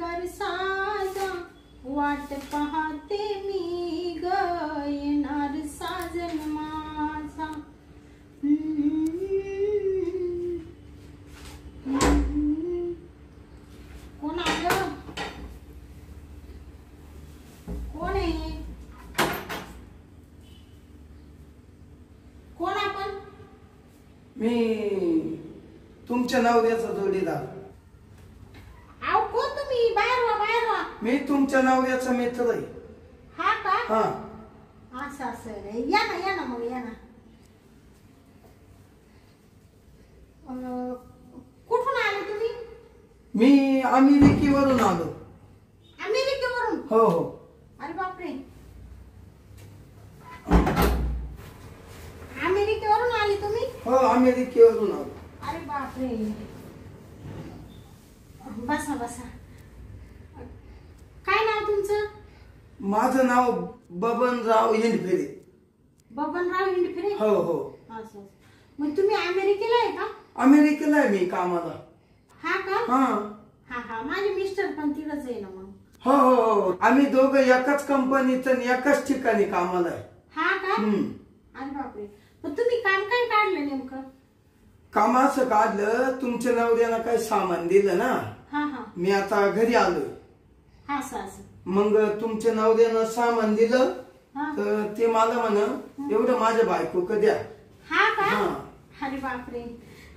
कर साजा वाट पाहते मी ग येणार साजन माझा कोण आलं कोण आहे कोण आपण मी तुमच्या नवऱ्याचा जोडीदार आव कोण तुम्ही बाहेर वा मी तुमच्या नवऱ्याचा मित्र आहे हा का हा असं या ना मग या ना कुठून आले तुम्ही मी अमेरिकेवरून आलो अमेरिकेवरून हो हो अरे बापरे अमेरिकेवरून आले तुम्ही हो अमेरिकेवरून आलो अरे बापरे बसा बसा काय नाव तुमचं माझं नाव बबनराव हिंडफिरे बबनराव हिंडफिरे हो हो असं मग तुम्ही अमेरिकेला आहे का अमेरिकेला आहे मी कामाला हा का हा हा माझे मिस्टर पण तिथंच आहे ना मग हो हो हो आम्ही दोघं एकाच कंपनीत आणि एकाच ठिकाणी कामाला आहे हा का अरे बापरे पण तुम्ही काम काय काढलं नेमकं काम असं काढलं तुमच्या नवऱ्यानं काही सामान दिलं ना हा मी आता घरी आलोय हा असं मग तुमच्या नवऱ्यानं सामान दिलं तर ते मला म्हण एवढं माझ्या बायको द्या हा का अरे बापरे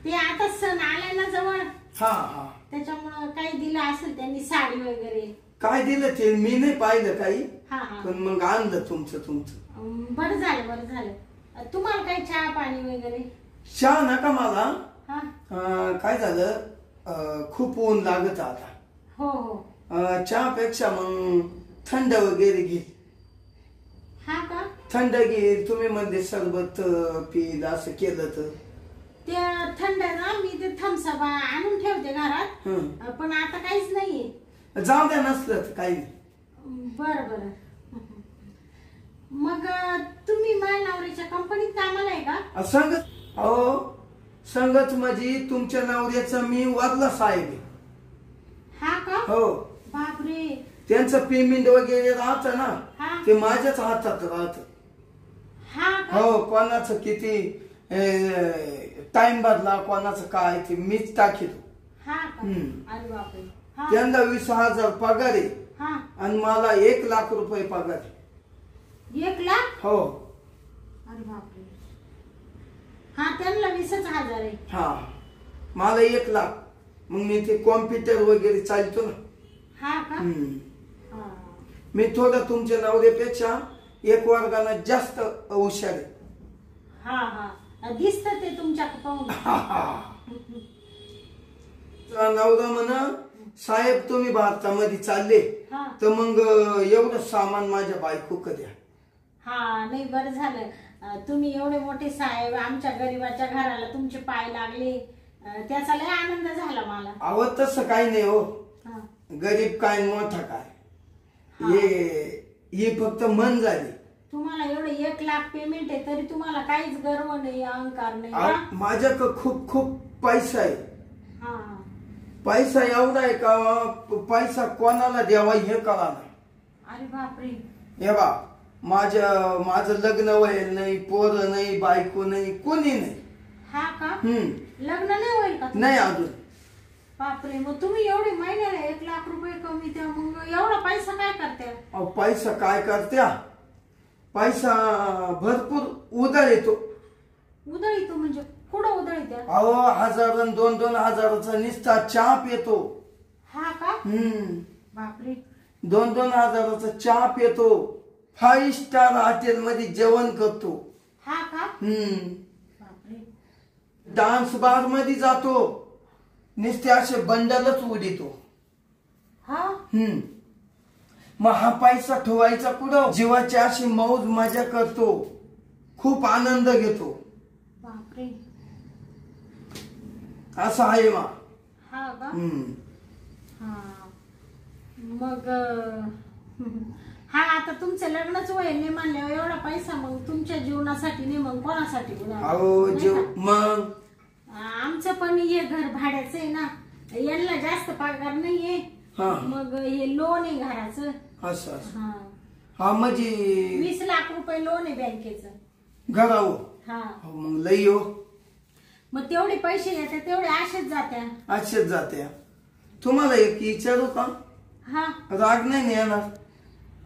ते आता सण आलाय ना जवळ हा हा त्याच्यामुळं काही दिलं असेल त्यांनी साडी वगैरे काय दिलं ते मी नाही पाहिलं काही हा पण मग आणलं तुमचं बरं झालं तुम्हाला काही चहा पाणी वगैरे चहा नका मला हा काय झालं खूप ऊन लागत आता हो चहापेक्षा मग थंड वगैरे घे हा का थंड घे तुम्ही मध्ये सरबत पील असं केलं तर ते थंड ना मी ते थम्सअप आणून ठेवते घरात पण आता काहीच नाहीये जाऊ द्या नसलं तर काही नाही बरं मग तुम्ही माझ्या नवऱ्याच्या कंपनीत कामाला आहे का संगत संगत म्हणजे तुमच्या नवऱ्याचा मी वरला साहेब आहे हा का हो बापरे त्यांचं पेमेंट वगैरे राहत ना ते माझ्याच हातात राहत हा हो कोणाचं किती टाइम बदला कोणाचं काय ते मीच टाकीतो अरे बापरे त्यांना 20,000 पगार आहे आणि मला 1 लाख रुपये पगार आहे 1 लाख हो अरे बापरे त्यांना 20,000 आहे हा मला 1 लाख मग मी ते कॉम्प्युटर वगैरे चालतो ना हा का मी थोडं तुमच्या नवऱ्यापेक्षा 1 वर्गाने जास्त हुशार आहे दिसत ते तुमच्या पाहून नवरा म्हणा साहेब तुम्ही भारतामध्ये चालले तर मग एवढं सामान माझ्या बायको द्या नाही बरं झालं तुम्ही एवढे मोठे साहेब आमच्या गरीबाच्या घराला तुमचे पाय लागले त्याचा लय आनंद झाला मला अहो तसं काही नाही हो गरीब काय मोठा काय हे फक्त मन झाली तुम्हाला एवढे 1 लाख पेमेंट आहे तरी तुम्हाला काहीच गर्व नाही अहंकार नाही माझ्याकडे खूप खूप पैसा आहे पैसा एवढा आहे का पैसा कोणाला द्यावा हे कळा नाही अरे बापरे हे बा माझं लग्न व्हायला नाही पोरं नाही बायको नाही कोणी नाही हा का लग्न नाही होईल का नाही अजून बापरे मग तुम्ही एवढे महिन्याला 1 लाख रुपये कमी द्या मग एवढा पैसा काय करत्या पैसा काय करत्या पैसा भरपूर उधळ येतो म्हणजे कुठं उधळ येत्या अहो 1,000 आणि 2-2 हजाराचा निस्ता चहा पितो हा का बापरे 2-2 हजाराचा चहा पितो 5 स्टार हॉटेल मध्ये जेवण करतो हा का बापरे डान्स बार मध्ये जातो निस्ते असे बंडलच उडीतो मग हा पैसा ठेवायचा कुठं जीवाची अशी मौज मजा करतो खूप आनंद घेतो बापरे असं आहे मा मग आता तुमचं लग्नच होईल नाही म्हणल्यावर एवढा पैसा मग तुमच्या जीवनासाठी नाही मग कोणासाठी मग आमचं पण हे घर भाड्याचं आहे ना यांना जास्त पगार नाहीये हा. मग हे लोन आहे घराचं. असं असं. हा हा म्हणजे 20 लाख रुपये लोन आहे बँकेचं. घरावर. हा मग लई हो. मग तेवढे पैसे येते तेवढे असेच जात्या. असेच जाते. तुम्हाला एक विचारू का? हा राग नाही येणार?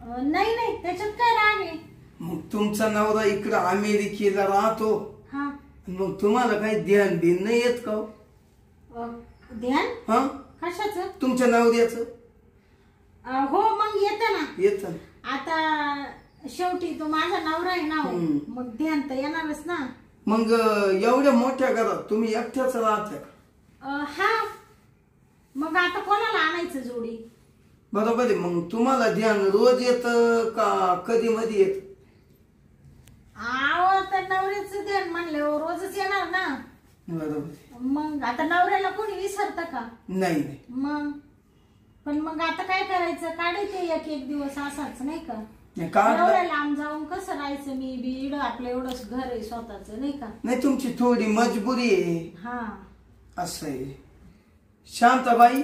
नाही नाही त्याच्यात काय राग आहे. मग तुमचा नवरा इकडं अमेरिकेला राहतो, हा मग तुम्हाला काही ध्यान बिन नाही येत का? ध्यान हा कशाचं? तुमच्या नवऱ्याचं हो मग येतं ना. येत. आता शेवटी तो माझा नवरा आहे ना. मग ध्यान तर येणारच ना. मग एवढ्या मोठ्या घरात तुम्ही एकट्याच राहता का? हा मग आता कोणाला आणायचं जोडी? बरोबर आहे. मग तुम्हाला ध्यान रोज येत का कधी मध्ये येत? आव तर नवऱ्याचं ध्यान म्हणलं रोजच येणार ना. बरोबर. मग आता नवऱ्याला कोणी विसरतं का? नाही नाही. मग पण मग आता काय करायचं? काढायचे एक एक दिवस असाच नाही का. एवढ्या लांब जाऊन कसं राहायचं? मी बीड आपलं एवढंच घर आहे स्वतःच नाही का. नाही तुमची थोडी मजबुरी आहे. हा असं आहे. शांताबाई,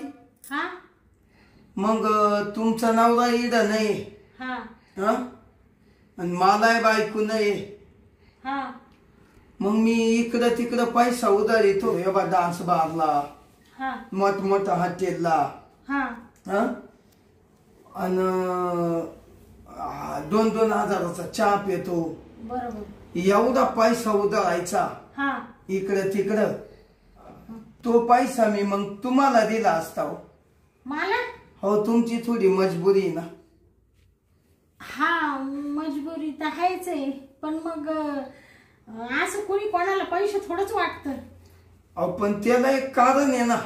हा मग तुमचा नवरा इड नाही हा हा आणि मला बायको नाही, हा मग मी इकडं तिकडं पैसा उधारितो. हे बा डान्स बारला, हा मोठमोठा हॉटेलला, हा हा आणि 2-2 हजाराचा चहा पितो. बरोबर. एवढा पैसा उधळायचा हा इकडं तिकडं. तो पैसा मी मग तुम्हाला दिला असता हो. मला हो तुमची थोडी मजबुरी आहे ना. हा मजबुरी तर आहेच आहे. पण मग असं कोणी कोणाला पैसे थोडंच वाटतं. अहो पण त्याला एक कारण आहे ना.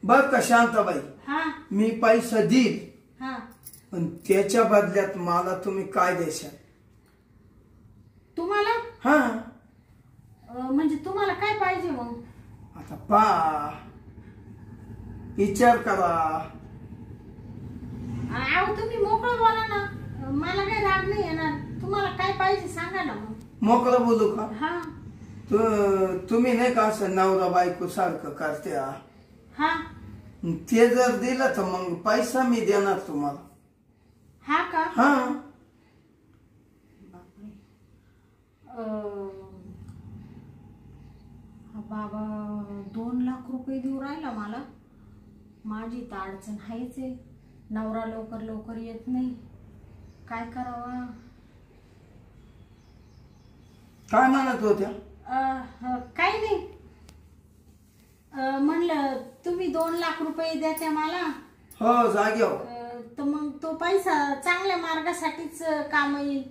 बर का शांताबाई, हा मी पैसा देईल हा पण त्याच्या बदल्यात मला तुम्ही काय द्यायचं? तुम्हाला हा म्हणजे तुम्हाला काय पाहिजे मग? आता पा विचार करा. अहो तुम्ही मोकळं बोला ना. मला काही राग नाही येणार. तुम्हाला काय पाहिजे सांगा ना मग. मोकळं बोलू का? हा तुम्ही नाही का असं नवरा बायको सारखं करते? हा ते जर दिलं तर मग पैसा मी देणार तुम्हाला. हा का? हा बाबा 2 लाख रुपये देऊ राहिला मला. माझी तर अडचण आहेच आहे. नवरा लवकर लवकर येत नाही. काय करावा? काय म्हणत होत्या? काही नाही. म्हणलं तुम्ही 2 लाख रुपये द्या त्या मला. हो जाग्यावर. तर मग तो पैसा चांगल्या मार्गासाठीच काम येईल.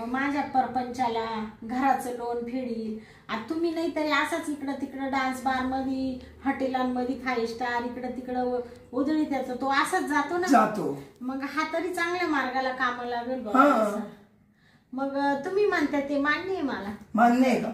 माझ्या परपंचाला घराचं लोन फेडील. आता तुम्ही नाही तरी असाच इकडं तिकडं डान्स बार मध्ये, हॉटेलांमध्ये 5 स्टार इकडं तिकडं उधळी त्याचा तो असाच जातो ना. जातो. मग हा तरी चांगल्या मार्गाला कामाला लागेल हा. बघा. मग तुम्ही म्हणता ते मान्य आहे मला. मान्य आहे का?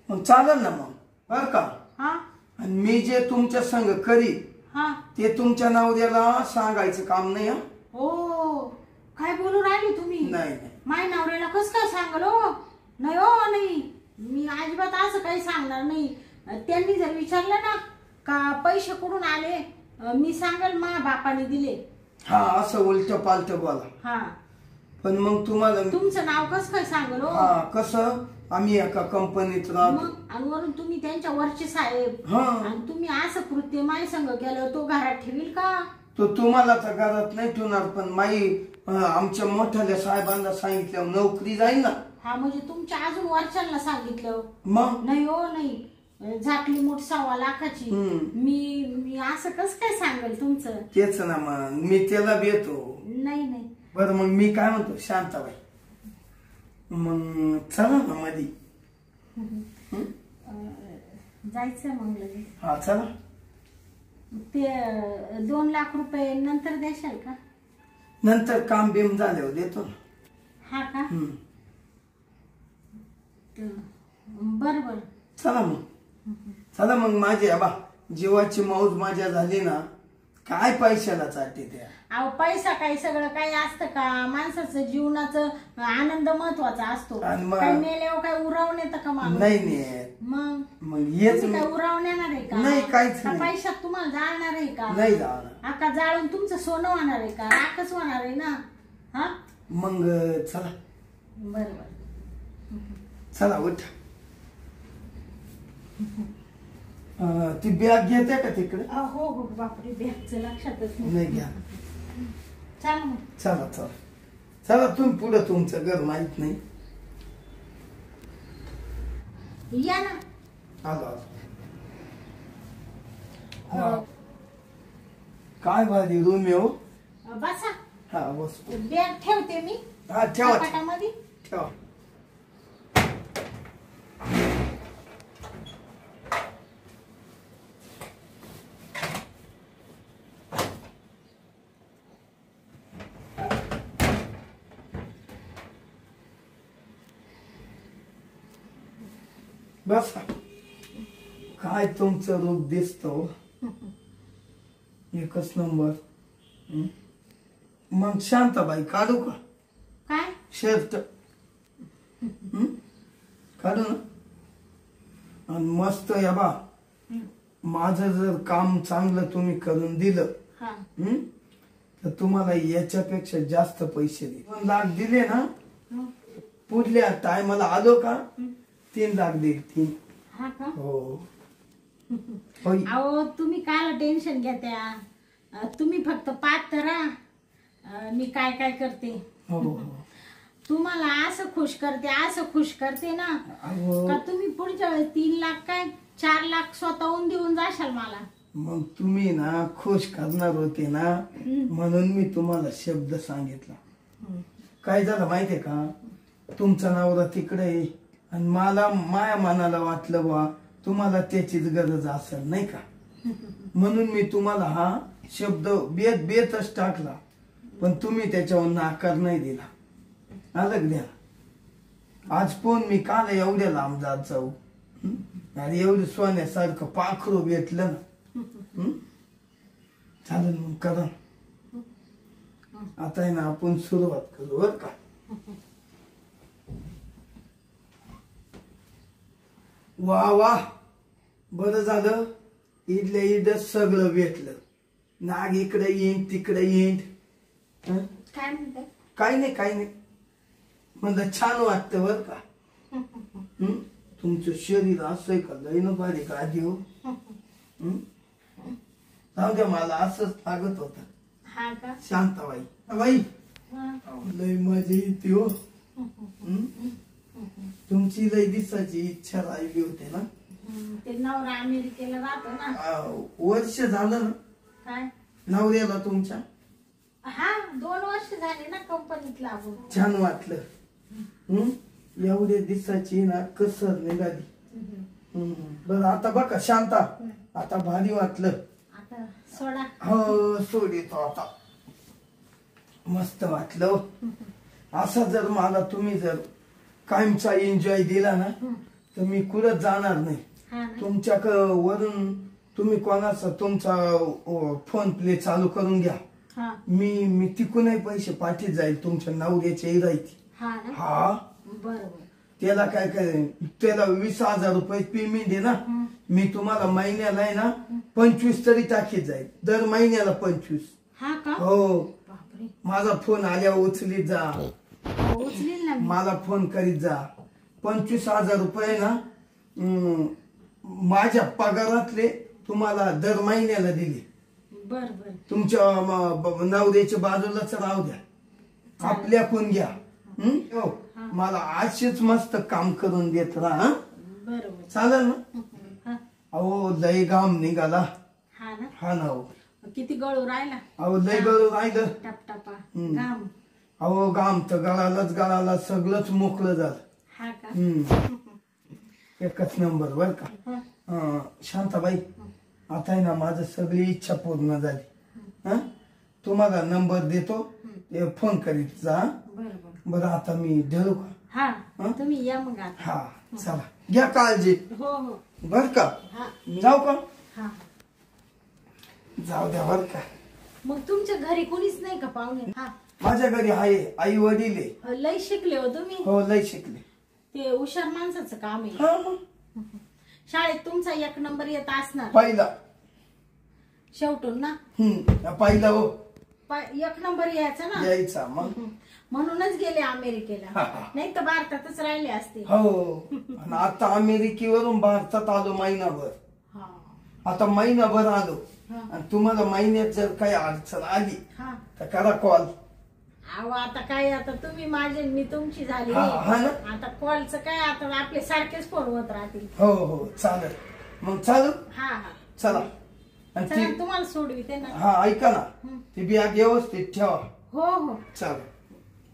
मग चालेल ना मग. बर का? हा आणि मी जे तुमच्या संग करी हा ते तुमच्या नवऱ्याला सांगायचं काम नाही. हा हो काय बोलू राहिले तुम्ही? नाही माय नवऱ्याला कस काय सांगल हो? नाही हो नाही. मी अजिबात असं काही सांगणार नाही. त्यांनी जर विचारलं ना का पैसे कुठून आले, मी सांगेल मा बापाने दिले. हा असं उलट पालट बोला. हा पण मग तुम्हाला तुमचं नाव कस काय सांगल हो? हा कसं आम्ही एका कंपनीत राहतो. मग आणि वरून तुम्ही त्यांच्या वरचे साहेब. हा आणि तुम्ही असं कृत्य माय संग केलं तो घरात ठेवील का? तो तुम्हाला तर घरात नाही ठेवणार पण माई आमच्या मोठ्या साहेबांना सांगितलं नोकरी जाईल ना. हा म्हणजे तुमच्या अजून वरच्यांना सांगितलं? मग नाही हो नाही. झाकली मोठ 1.25 लाखाची. मी असं कस काय सांगेल तुमचं? तेच ना मग मी त्याला भेटतो. नाही नाही. बरं मग मी काय म्हणतो शांताबाई, मग चला ना मधी. जायचं मग लगेच. हा चला. ते 2 लाख रुपये नंतर देशाल का? नंतर काम बिम झाल्यावर देतो ना. हा का? बर बर. चला मग. चला मग माझी बा जीवाची मौज माझ्या झाली ना. काय पैशाला चालते त्या. अहो पैसा काही सगळं काही असतं का? माणसाचं जीवनाचं आनंद महत्वाचा असतो. आणि मग- काही मेल्यावर काय उरावून येतं का माणूस? नाही नाही मग मग हेच तुम्ही काय उरावून येणार आहे का? नाही, काहीच का नाही. पैशात तुम्हाला जाळणार आहे का? नाही जाणार. आका जाळून तुमचं सोनं होणार आहे का? राखच होणार आहे ना. हा मग चला बरोबर. चला उठा. ती बॅग घेते का तिकडे? हो हो बापरे, बॅगचं लक्षातच नाही घ्या. चला मग. चला चला चला, तुम्ही पुढं तुमचं घर माहित नाही. या ना. आलो आलो. हा. काय भारी रूम आहे हो. बसा. हा बस. बॅग ठेवते मी हा ठेवा कपाटामध्ये. ठेवा. बसा. काय तुमचं रूप दिसतो, एकच नंबर. हं? मग शांताबाई काढू का काय? शर्ट? काढू ना. आणि मस्त या बा, माझं जर काम चांगलं तुम्ही करून दिलं हा तर तुम्हाला याच्यापेक्षा जास्त पैसे दे. 2 लाख दिले ना, पुढल्या टायमाला आलो का 3 लाख देईल. 3. हा का? हो होय. अहो तुम्ही कायला टेन्शन घेत्या? तुम्ही फक्त पाहत करा मी काय काय करते. हो हो. तुम्हाला असं खुश करते, असं खुश करते ना अहो, का तुम्ही पुढच्या वेळेस 3 लाख काय 4 लाख स्वतःहून देऊन जाशाल मला. मग तुम्ही ना खुश करणार होते ना, म्हणून मी तुम्हाला शब्द सांगितला. काय झालं माहितीये का, तुमचा नवरा तिकडे आहे आणि मला माया मनाला वाटलं बा तुम्हाला त्याचीच गरज असेल नाही का, म्हणून मी तुम्हाला हा शब्द बेतच टाकला. पण तुम्ही त्याच्यावर नाकार नाही दिला. अलग द्या. आज पण मी काल एवढ्या लांब जात जाऊ आणि एवढं सोन्यासारखं पाखरू भेटलं ना. चालेल मग करा. आता आहे ना आपण सुरुवात करू बर का. वा वा, बरं झालं इडल्या इडच सगळं भेटलं. नाग इकडे येईन तिकडे येईन. काय म्हणते? काही नाही काही नाही, म्हणजे छान वाटतं बर का. तुमचं शरीर असं का लय न बारीक आधी हो. जाऊ द्या, मला असंच लागत होत. हा का? शांताबाई बाई लय मजा येते हो. तुमची लय दिसाची इच्छा राहिली होती ना. ते नवरा अमेरिकेला राहतो ना. वर्ष झालं ना काय? नवऱ्याला तुमच्या? हा 2 वर्ष झाले ना कंपनीत लागून. छान वाटलं. एवढ्या दिसाची ना कसर निघाली. बरं आता बघा शांता, आता भारी वाटलं. आता सोडा. हो सोडितो आता. मस्त वाटलं. असं जर मला तुम्ही जर कायमचा एन्जॉय दिला ना तर मी कुठं जाणार नाही. हा ना? तुमच्या वरून तुम्ही कोणाचा तुमचा फोन प्ले चालू करून घ्या. हा मी तिकूनही पैसे पाठीत जाईल तुमच्या नवऱ्याच्या इरायची. हा ना? हा बरोबर. त्याला काय त्याला 20,000 रुपये पेमेंट आहे ना. मी तुम्हाला महिन्याला आहे ना 25 तरी टाकीत जाईल. दर महिन्याला 25. हा का? हो. बापरे. माझा फोन आल्यावर उचलीत जा. उचलील ना मी. मला फोन करीत जा. 25,000 रुपये ना माझ्या पगारातले तुम्हाला दर महिन्याला दिले. बर बर. तुमच्या नवऱ्याच्या बाजूलाच राहू द्या, आपल्या कोण घ्या. हो, मला अशीच मस्त काम करून देत राहा. बरोबर. चालेल ना. हा. अहो लय घाम निघाला. हा ना? हा ना. हो किती गळू राहिला. अहो लय गळू राहिलं. टपटपा घाम. अहो घाम तर गळाला सगळंच मोकळं झालं. हा का? एकच नंबर बर का. शांताबाई आता आहे ना माझं सगळी इच्छा पूर्ण झाली. तुम्हाला नंबर देतो, फोन करीत जा. बरोबर. बरं आता मी ठेवू का? हा तुम्ही या मग आता. हा चला, घ्या काळजी हो हो. बर का. हा जाऊ का? हा. जाऊ द्या बर का. मग तुमच्या घरी कोणीच नाही का पाहुणे? हा, माझ्या घरी आहे, आई वडील आहे. लय शिकले हो तुम्ही. हो लय शिकले. ते हुशार माणसाचं काम आहे. हा मग शाळेत तुमचा 1 नंबर येत असणार पहिला. शेवटून ना. पहिला हो. 1 नंबर यायचा ना. यायचा मग. म्हणूनच गेले अमेरिकेला, नाही तर भारतातच राहिले असते. हो. आणि आता अमेरिकेवरून भारतात आलो महिनाभर. आता महिनाभर आलो. आणि तुम्हाला महिन्यात जर काही अडचण आली तर करा कॉल. अहो आता काय, आता तुम्ही माझे मी तुमची झाली. हा ना. आता कॉलचं काय, आता आपले सारखेच फोन होत राहतील. हो हो चालेल. मग चालू. हा हा चला. आणि चला, तुम्हाला सोडविते ना. हा ऐका ना, ती बॅग व्यवस्थित ठेवा. हो हो चला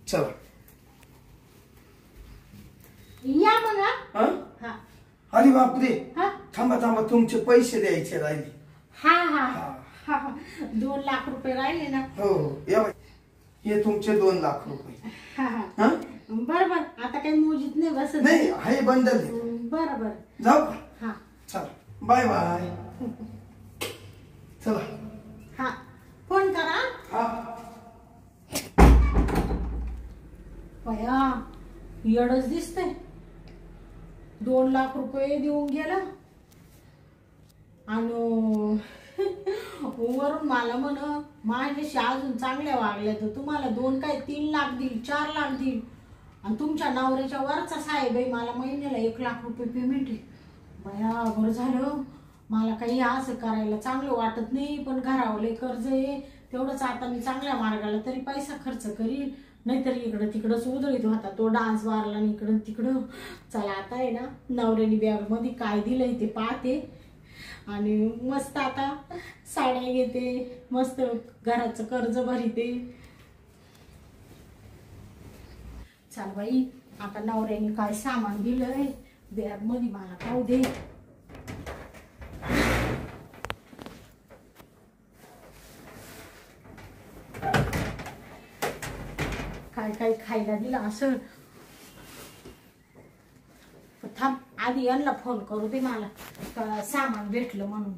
चला या मग. हा. हा अरे बापरे. हा थांबा थांबा, तुमचे पैसे द्यायचे राहिले. हा हा हा 2 लाख रुपये राहिले ना. हो या बाई. हे तुमचे 2 लाख रुपये. हा हा बरोबर. आता काही मोजीत नाही बसत. नाही आहे बंडल. बरोबर. जाऊ का? हा चला बाय बाय. चला. हा फोन करा. हा. पया येडच दिसतंय. 2 लाख रुपये देऊन गेला आणि वरून मला म्हण माझ्याशी अजून चांगल्या वागल्या तर तुम्हाला 2 काय 3 लाख देईल, 4 लाख देईल. आणि तुमच्या नवऱ्याच्या वरचा साहेब आहे, मला महिन्याला 1 लाख रुपये पेमेंट आहे. बया बरं झालं. मला काही असं करायला चांगलं वाटत नाही, पण घरावले कर्ज आहे. तेवढंच आता मी चांगल्या मार्गाला तरी पैसा खर्च करील, नाहीतर इकडं तिकडंच उधळीत होता तो डान्स बारला आणि इकडं तिकडं. चला आता आहे ना, नवऱ्याने बॅग मध्ये काय दिलंय ते पाहते आणि मस्त आता साड्या घेते, मस्त घराचं कर्ज भरते. चल बाई, आता नवऱ्याने काय सामान दिलंय बॅग मध्ये मला पाहू दे. काय काय खायला दिलं असं. थांब आधी यांना फोन करू दे मला सामान भेटलं म्हणून.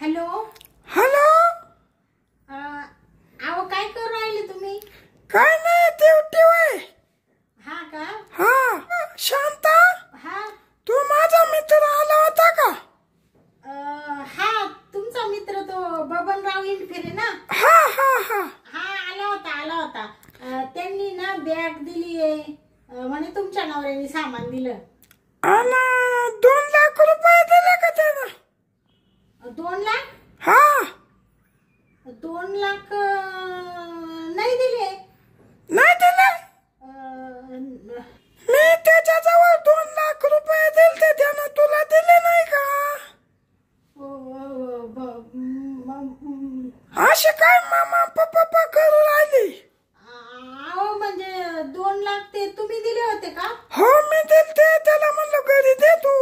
हॅलो. हॅलो. अहो काय करू राहिले तुम्ही? काय नाही, ते हा का? हा. शांता, हा तू माझा मित्र आला होता का? हा तुमचा मित्र तो बबनराव इंडफिरे ना. हा हा हा हा आला होता. त्यांनी ना बॅग दिली आहे म्हणे तुमच्या नवऱ्याने सामान दिलं. आणि 2 लाख रुपये दिले का त्यानं? 2 लाख? हा. 2 लाख नाही दिले. नाही दिले? मी त्याच्याजवळ 2 लाख रुपये दिलते, त्यानं तुला दिले नाही का? असे काय मामा पप्पा करू राहिली? अहो म्हणजे 2 लाख ते तुम्ही दिले होते का? हो मी दिलते, त्याला म्हणलं घरी दे तू.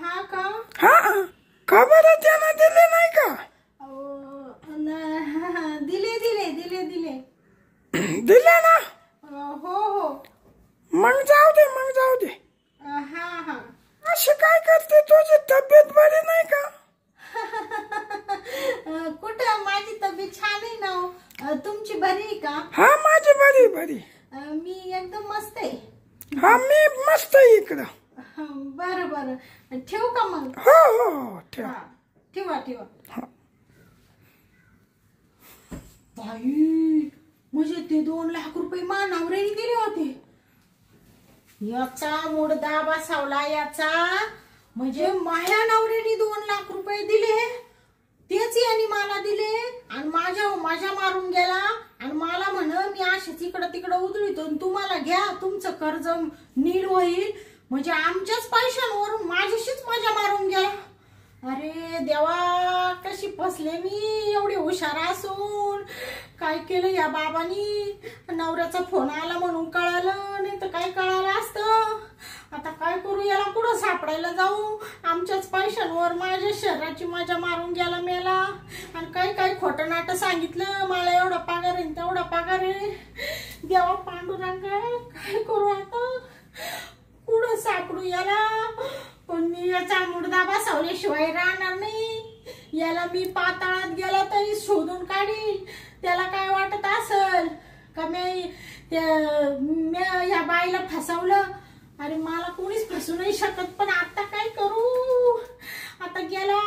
हा का? हा. का बरं त्यानं दिले नाही का? दिले दिले दिले दिले दिले ना. हो हो. मग जाऊ दे. हा हा. अशी काय करते, तुझी तब्येत बरी नाही का? कुठं माझी तब्येत छान आहे ना. तुमची बरी आहे का? हा माझी बरी. मी एकदम मस्त आहे. हा मी मस्त आहे इकडं. बरं ठेवू का मग? हो ठेव. ठेवा. बाई म्हणजे ते 2 लाख रुपये नवऱ्याने दिले होते. याचा मुडदा बसावला याचा. म्हणजे माझ्या नवऱ्याने 2 लाख रुपये दिले, तेच यांनी मला दिले आणि माझ्या मारून गेला. आणि मला म्हण मी अशीच इकडं तिकडं उधळीतो, तुम्हाला घ्या तुमचं कर्ज नील होईल. म्हणजे आमच्याच पैशांवरून माझ्याशीच मजा मारून गेला. अरे देवा, कशी फसले मी. एवढी हुशार असून काय केलं या बाबांनी. नवऱ्याचा फोन आला म्हणून कळालं, नाही तर काय कळालं असतं. आता काय करू, याला कुठं सापडायला जाऊ? आमच्याच पैशांवर माझ्या शरीराची मजा मारून गेला मेला. आणि काही काही खोटं नाटं सांगितलं, मला एवढा पगार आहे तेवढा पगार आहे. देवा पांडुरंगा, काय करू आता? कुठं सापडू याला? पण मी याचा मुर्दा बसवल्याशिवाय राहणार नाही. याला मी पाताळात गेला तरी शोधून काढील. त्याला काय वाटत असल का मी या बाईला फसवलं? अरे मला कोणीच फसू नाही शकत. पण आता काय करू? आता गेला,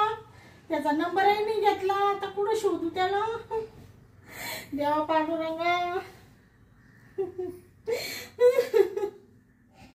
त्याचा नंबरही नाही घेतला. आता कुठं शोधू त्याला? देवा पांडुरंगा.